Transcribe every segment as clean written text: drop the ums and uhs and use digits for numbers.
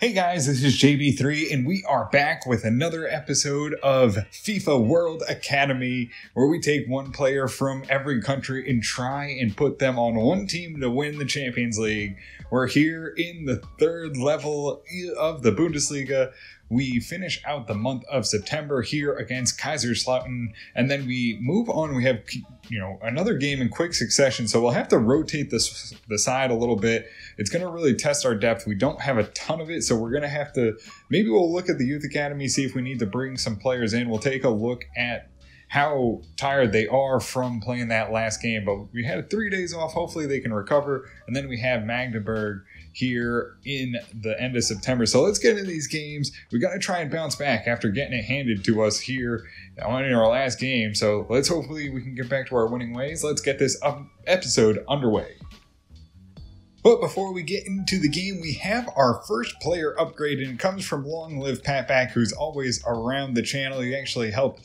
Hey guys, this is JB3 and we are back with another episode of FIFA World Academy where we take one player from every country and try and put them on one team to win the Champions League. We're here in the third level of the Bundesliga. We finish out the month of September here against Kaiserslautern, and then we move on. We have, another game in quick succession, so we'll have to rotate the side a little bit. It's going to really test our depth. We don't have a ton of it, so we're going to have to, maybe we'll look at the Youth Academy, see if we need to bring some players in. We'll take a look at how tired they are from playing that last game, but we had 3 days off. Hopefully they can recover, and then we have Magdeburg here in the end of September. So let's get into these games. We got to try and bounce back after getting it handed to us here on our last game. So let's hopefully we can get back to our winning ways. Let's get this episode underway. But before we get into the game, we have our first player upgrade, and it comes from Long Live Pat Back, who's always around the channel. He actually helped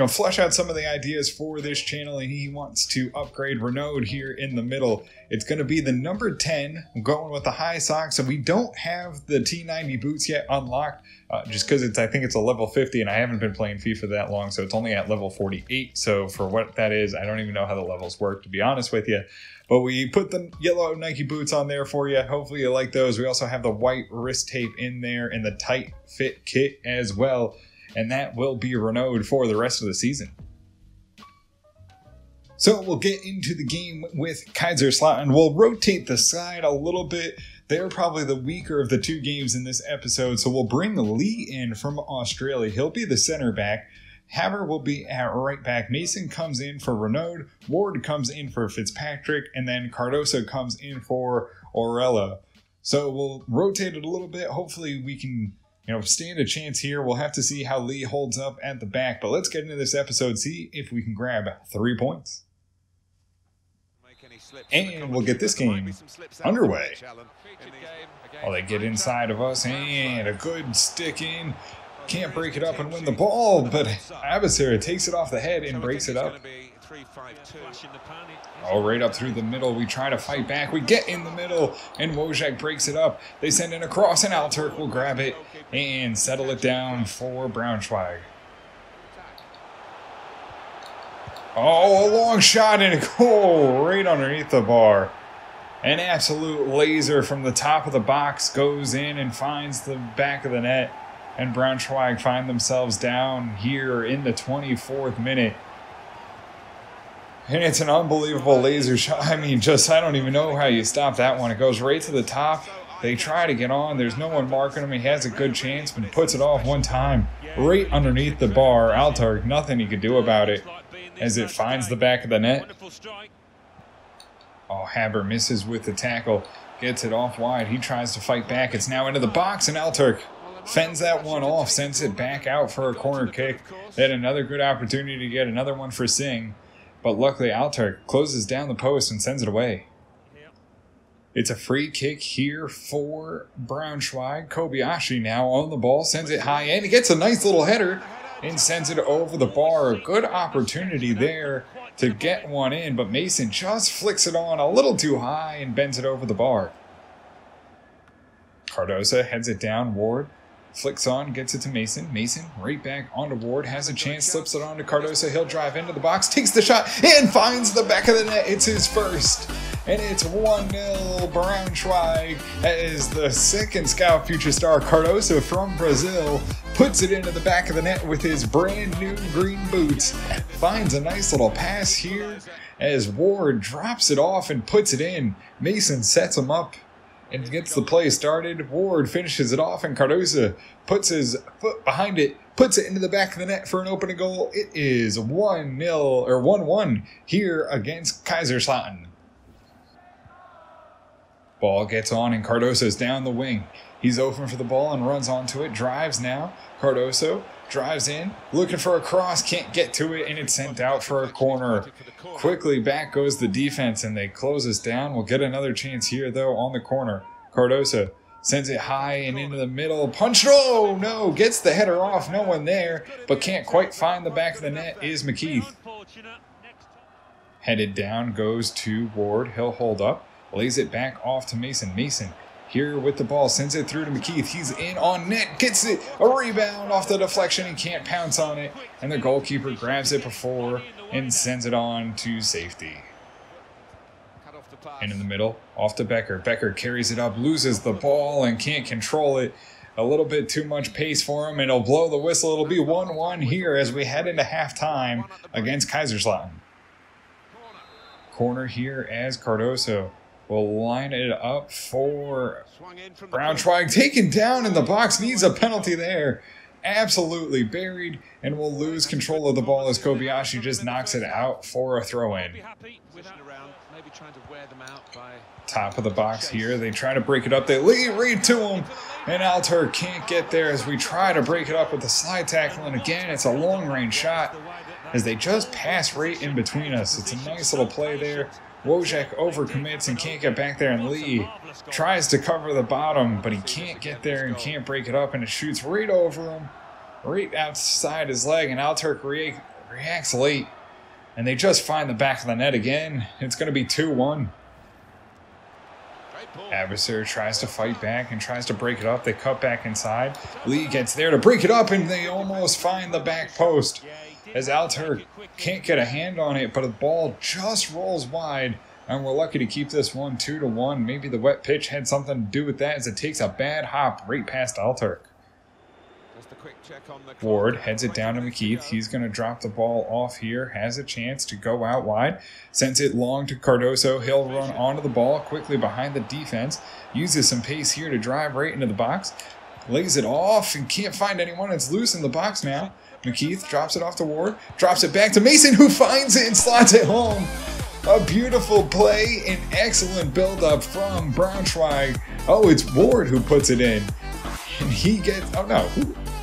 flesh out some of the ideas for this channel, and he wants to upgrade Renaud here in the middle. It's going to be the number 10. I'm going with the high socks, and we don't have the T90 boots yet unlocked, just because I think it's a level 50, and I haven't been playing FIFA that long, so it's only at level 48. So for what that is, I don't even know how the levels work, to be honest with you. But we put the yellow Nike boots on there for you. Hopefully you like those. We also have the white wrist tape in there and the tight fit kit as well. And that will be Renaud for the rest of the season. So we'll get into the game with Kaiserslautern. We'll rotate the side a little bit. They're probably the weaker of the two games in this episode. So we'll bring Lee in from Australia. He'll be the center back. Haver will be at right back. Mason comes in for Renaud. Ward comes in for Fitzpatrick. And then Cardoso comes in for Orella. So we'll rotate it a little bit. Hopefully we can stand a chance here. We'll have to see how Lee holds up at the back. But let's get into this episode, see if we can grab 3 points. And we'll get this game underway. Oh, they get inside of us, and a good stick in. Can't break it up and win the ball, but Abasera takes it off the head and breaks it up. Oh, right up through the middle. We try to fight back. We get in the middle, and Wojak breaks it up. They send in a cross, and Alturk will grab it and settle it down for Braunschweig. Oh, a long shot, and a goal right underneath the bar. An absolute laser from the top of the box goes in and finds the back of the net, and Braunschweig find themselves down here in the 24th minute. And it's an unbelievable laser shot. I mean, I don't even know how you stop that one. It goes right to the top. They try to get on. There's no one marking him. He has a good chance, but puts it off one time right underneath the bar. Altark, nothing he could do about it as it finds the back of the net. Oh, Haber misses with the tackle. Gets it off wide. He tries to fight back. It's now into the box, and Altark fends that one off, sends it back out for a corner kick. They had another good opportunity to get another one for Singh. But luckily, Altark closes down the post and sends it away. It's a free kick here for Braunschweig. Kobayashi now on the ball, sends it high, and he gets a nice little header and sends it over the bar. A good opportunity there to get one in, but Mason just flicks it on a little too high and bends it over the bar. Cardoso heads it down. Ward flicks on, gets it to Mason. Mason right back onto Ward, has a chance, slips it on to Cardoso. He'll drive into the box, takes the shot, and finds the back of the net. It's his first, and it's 1-0 Braunschweig as the second scout future star Cardoso from Brazil puts it into the back of the net with his brand new green boots. Finds a nice little pass here as Ward drops it off and puts it in. Mason sets him up and gets the play started. Ward finishes it off, and Cardoso puts his foot behind it, puts it into the back of the net for an opening goal. It is 1-0 or 1-1 here against Kaiserslautern. Ball gets on, and Cardoso's down the wing. He's open for the ball and runs onto it. Drives now. Cardoso drives in, looking for a cross, can't get to it, and it's sent out for a corner. Quickly back goes the defense, and they close us down. We'll get another chance here, though, on the corner. Cardoso sends it high and into the middle. Punch, no, gets the header off. No one there, but can't quite find the back of the net is McKeith. Headed down goes to Ward. He'll hold up, lays it back off to Mason. Mason here with the ball, sends it through to McKeith. He's in on net, gets it, a rebound off the deflection. He can't pounce on it, and the goalkeeper grabs it before and sends it on to safety. And in the middle, off to Becker. Becker carries it up, loses the ball, and can't control it. A little bit too much pace for him, and he'll blow the whistle. It'll be 1-1 here as we head into halftime against Kaiserslautern. Corner here as Cardoso will line it up for Braunschweig. Taken down in the box, needs a penalty there. Absolutely buried, and will lose control of the ball as Kobayashi just knocks it out for a throw-in. Top of the box here, they try to break it up, they lead right to him, and Alter can't get there as we try to break it up with the slide tackle, and again, it's a long-range shot as they just pass right in between us. It's a nice little play there. Wojciech overcommits and can't get back there, and Lee tries to cover the bottom, but he can't get there and can't break it up, and it shoots right over him, right outside his leg, and Alturk reacts late, and they just find the back of the net again. It's going to be 2-1. Abasser tries to fight back and tries to break it up. They cut back inside. Lee gets there to break it up, and they almost find the back post as Alturk can't get a hand on it, but the ball just rolls wide, and we're lucky to keep this one 2-1. Maybe the wet pitch had something to do with that as it takes a bad hop right past Alturk. Ward heads it down to McKeith. He's going to drop the ball off here, has a chance to go out wide, sends it long to Cardoso. He'll run onto the ball quickly behind the defense, uses some pace here to drive right into the box, lays it off and can't find anyone. It's loose in the box now. McKeith drops it off to Ward, drops it back to Mason, who finds it and slots it home. A beautiful play and excellent build-up from Braunschweig. Oh, it's Ward who puts it in. And he gets, oh no,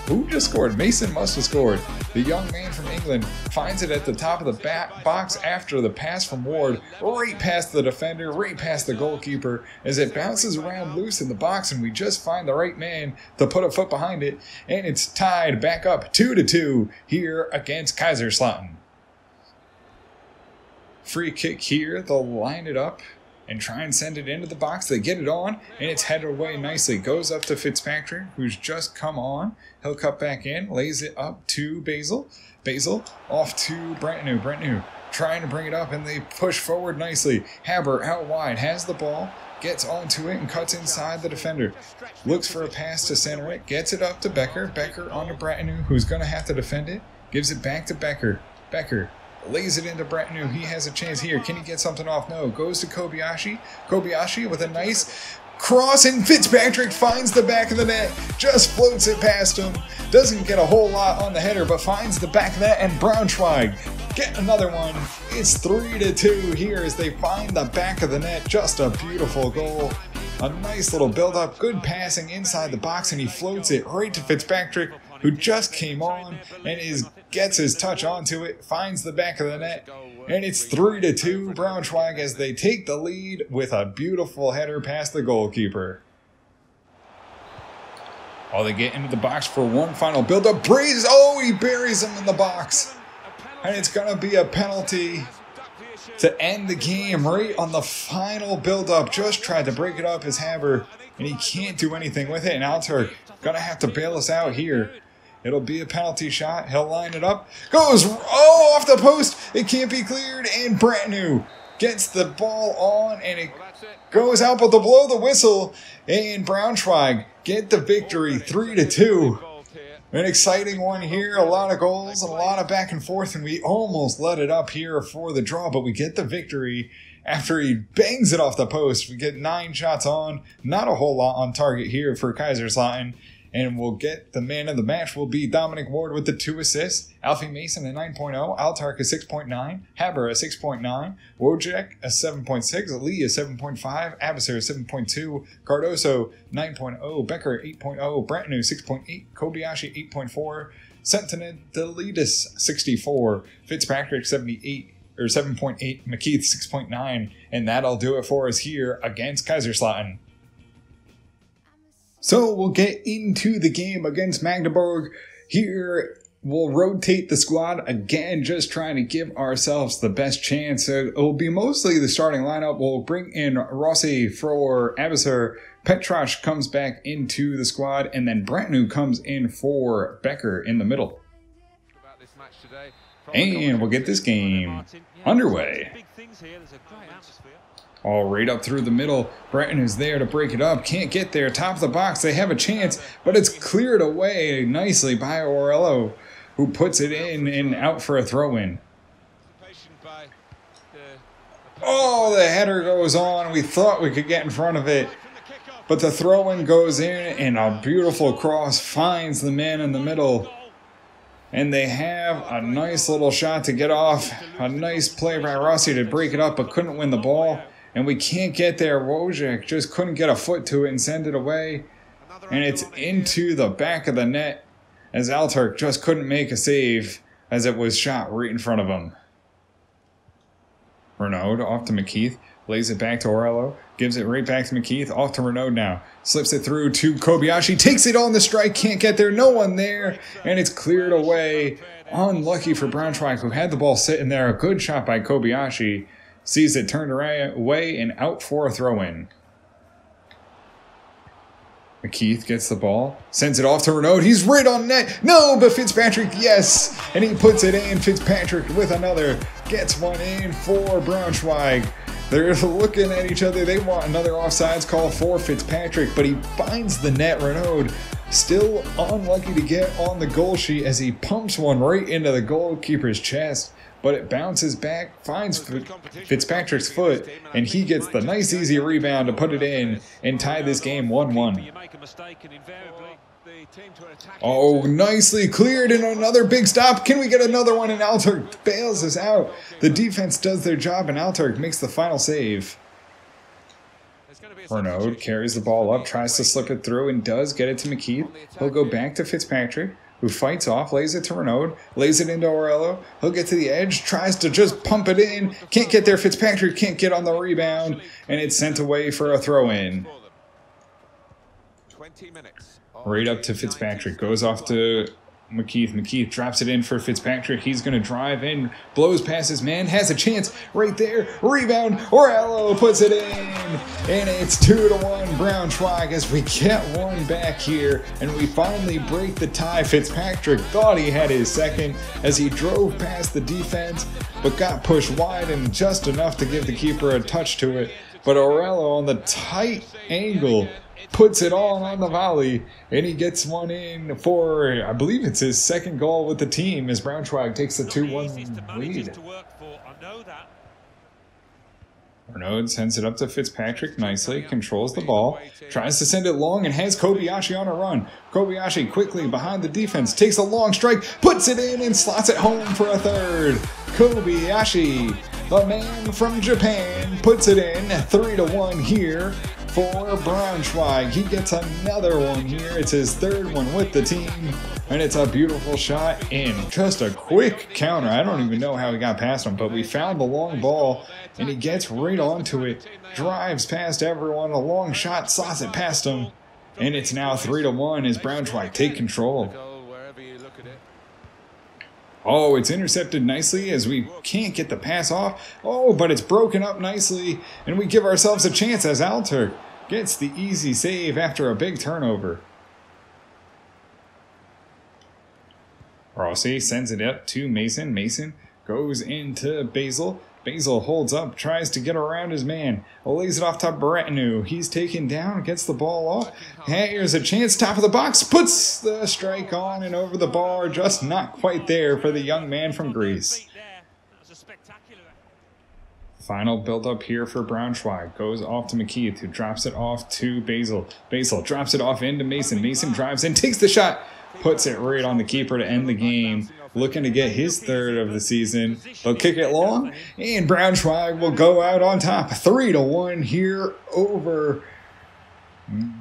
who just scored? Mason must have scored. The young man from England finds it at the top of the box after the pass from Ward, right past the defender, right past the goalkeeper, as it bounces around loose in the box, and we just find the right man to put a foot behind it, and it's tied back up 2-2 here against Kaiserslautern. Free kick here, they'll line it up and try and send it into the box. They get it on, and it's headed away nicely. Goes up to Fitzpatrick, who's just come on. He'll cut back in, lays it up to Basil. Basil off to Brentnew. Brentnew trying to bring it up, and they push forward nicely. Haber out wide, has the ball, gets onto it, and cuts inside the defender. Looks for a pass to center it, gets it up to Becker. Becker onto Brentnew, who's going to have to defend it. Gives it back to Becker. Becker lays it into Brentnew. He has a chance here. Can he get something off? No. Goes to Kobayashi. Kobayashi with a nice cross, and Fitzpatrick finds the back of the net. Just floats it past him. Doesn't get a whole lot on the header, but finds the back of the net, and Braunschweig get another one. It's 3-2 here as they find the back of the net. Just a beautiful goal. A nice little build-up. Good passing inside the box, and he floats it right to Fitzpatrick, who just came on and gets his touch onto it, finds the back of the net, and it's 3-2 Braunschweig as they take the lead with a beautiful header past the goalkeeper. Oh, they get into the box for one final build-up. Breeze, oh, he buries him in the box, and it's going to be a penalty to end the game right on the final build-up. Just tried to break it up as Haber, and he can't do anything with it, and Alturk going to have to bail us out here. It'll be a penalty shot. He'll line it up. Goes, oh, off the post. It can't be cleared. And Brentnew gets the ball on, and it goes out, but they'll blow the whistle. And Braunschweig get the victory, 3-2. An exciting one here. A lot of goals and a lot of back and forth, and we almost let it up here for the draw, but we get the victory after he bangs it off the post. We get 9 shots on. Not a whole lot on target here for Kaiserslautern. And we'll get the man of the match will be Dominic Ward with the 2 assists, Alfie Mason a 9.0, Altark a 6.9, Haber a 6.9, Wojciech a 7.6, Lee a 7.5, Abasser a 7.2, Cardoso 9.0, Becker 8.0, Brentnew 6.8, Kobayashi 8.4, Sentinelidis 64, Fitzpatrick 78 or 7.8, McKeith 6.9, and that'll do it for us here against Kaiserslautern. So we'll get into the game against Magdeburg here we'll rotate the squad again, just trying to give ourselves the best chance. It will be mostly the starting lineup. We'll bring in Rossi for Abasser. Petrosh comes back into the squad, and then Brantnu comes in for Becker in the middle. And we'll get this game underway. All right up through the middle. Breton is there to break it up. Can't get there. Top of the box. They have a chance, but it's cleared away nicely by Orello, who puts it in and out for a throw-in. Oh, the header goes on. We thought we could get in front of it, but the throw-in goes in, and a beautiful cross finds the man in the middle. And they have a nice little shot to get off. A nice play by Rossi to break it up, but couldn't win the ball. And we can't get there. Wojciech just couldn't get a foot to it and send it away. And it's into the back of the net as Alturk just couldn't make a save as it was shot right in front of him. Renaud off to McKeith. Lays it back to Orello. Gives it right back to McKeith. Off to Renaud now. Slips it through to Kobayashi. Takes it on the strike. Can't get there. No one there. And it's cleared away. Unlucky for Braunschweig, who had the ball sitting there. A good shot by Kobayashi. Sees it turned away and out for a throw-in. McKeith gets the ball. Sends it off to Renaud. He's right on net. No, but Fitzpatrick, yes. And he puts it in. Fitzpatrick with another. Gets one in for Braunschweig. They're looking at each other. They want another offsides call for Fitzpatrick, but he finds the net. Renaud still unlucky to get on the goal sheet as he pumps one right into the goalkeeper's chest, but it bounces back, finds Fitzpatrick's foot, and he gets the nice easy rebound to put it in and tie this game 1-1. Oh, nicely cleared and another big stop. Can we get another one? And Alturk bails us out. The defense does their job and Alturk makes the final save. Renaud carries the ball up, tries to slip it through and does get it to McKeith. He'll go back to Fitzpatrick, who fights off, lays it to Renaud, lays it into Orello. He'll get to the edge, tries to just pump it in. Can't get there. Fitzpatrick can't get on the rebound, and it's sent away for a throw-in. 20 minutes. Right up to Fitzpatrick. Goes off to McKeith. McKeith drops it in for Fitzpatrick. He's going to drive in. Blows past his man. Has a chance right there. Rebound. Orello puts it in. And it's 2-1 Braunschweig as we get one back here. And we finally break the tie. Fitzpatrick thought he had his second as he drove past the defense, but got pushed wide and just enough to give the keeper a touch to it. But Orello on the tight angle puts it on the volley, and he gets one in for, I believe it's his second goal with the team as Braunschweig takes the 2-1 lead. Renaud sends it up to Fitzpatrick nicely, controls the ball, tries to send it long and has Kobayashi on a run. Kobayashi quickly behind the defense, takes a long strike, puts it in and slots it home for a third. Kobayashi, the man from Japan, puts it in 3-1 here for Braunschweig. He gets another one here. It's his third one with the team, and it's a beautiful shot and just a quick counter. I don't even know how he got past him, but we found the long ball, and he gets right onto it, drives past everyone, a long shot, slots it past him, and it's now 3-1 as Braunschweig take control. Oh, it's intercepted nicely as we can't get the pass off. Oh, but it's broken up nicely, and we give ourselves a chance as Alturk gets the easy save after a big turnover. Rossi sends it up to Mason. Mason goes into Basil. Basil holds up, tries to get around his man. Lays it off to Brantnu. He's taken down, gets the ball off. Here's a chance, top of the box, puts the strike on and over the bar, just not quite there for the young man from Greece. Final build-up here for Braunschweig. Goes off to McKeith, who drops it off to Basil. Basil drops it off into Mason. Mason drives in, takes the shot, puts it right on the keeper to end the game. Looking to get his third of the season. They'll kick it long, and Braunschweig will go out on top. 3-1 here over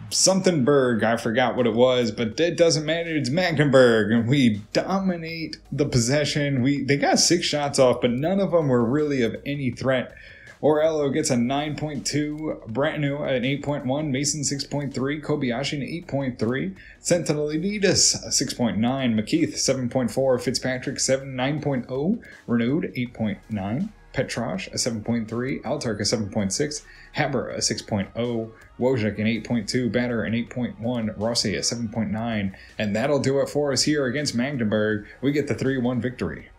somethingburg. I forgot what it was, but it doesn't matter. It's Magdeburg, and we dominate the possession. They got 6 shots off, but none of them were really of any threat Orello gets a 9.2, Brantanu an 8.1, Mason 6.3, Kobayashi an 8.3, Sentinelidis a 6.9, McKeith 7.4, Fitzpatrick 9.0, Renewed 8.9, Petrosh a 7.3, Altark a 7.6, Haber a 6.0, Wojcik an 8.2, Batter an 8.1, Rossi a 7.9, and that'll do it for us here against Magdeburg. We get the 3-1 victory.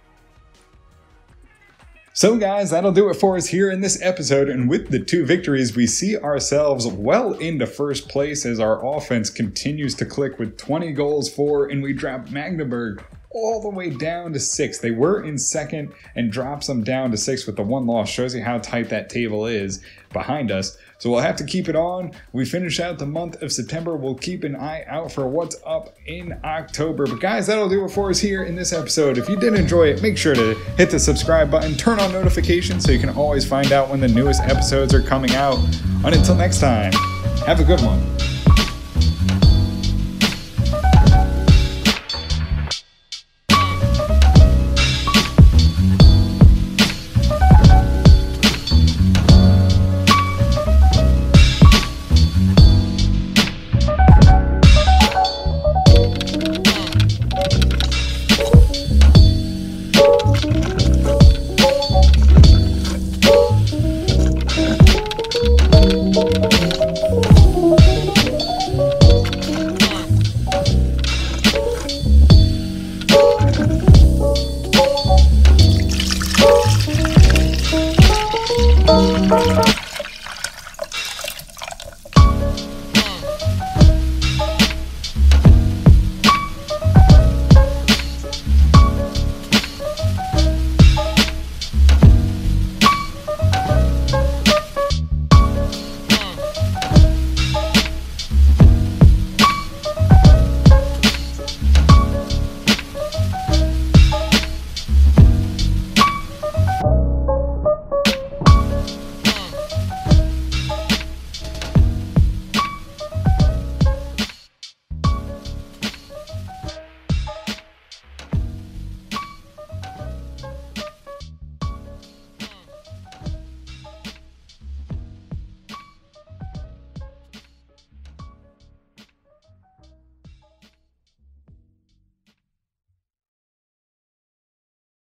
So guys, that'll do it for us here in this episode, and with the 2 victories, we see ourselves well into first place as our offense continues to click with 20 goals for, and we drop Magdeburg all the way down to 6. They were in second and drops them down to 6 with the 1 loss. Shows you how tight that table is behind us. So we'll have to keep it on. We finish out the month of September. We'll keep an eye out for what's up in October. But guys, that'll do it for us here in this episode. If you did enjoy it, make sure to hit the subscribe button, turn on notifications so you can always find out when the newest episodes are coming out. And until next time, have a good one.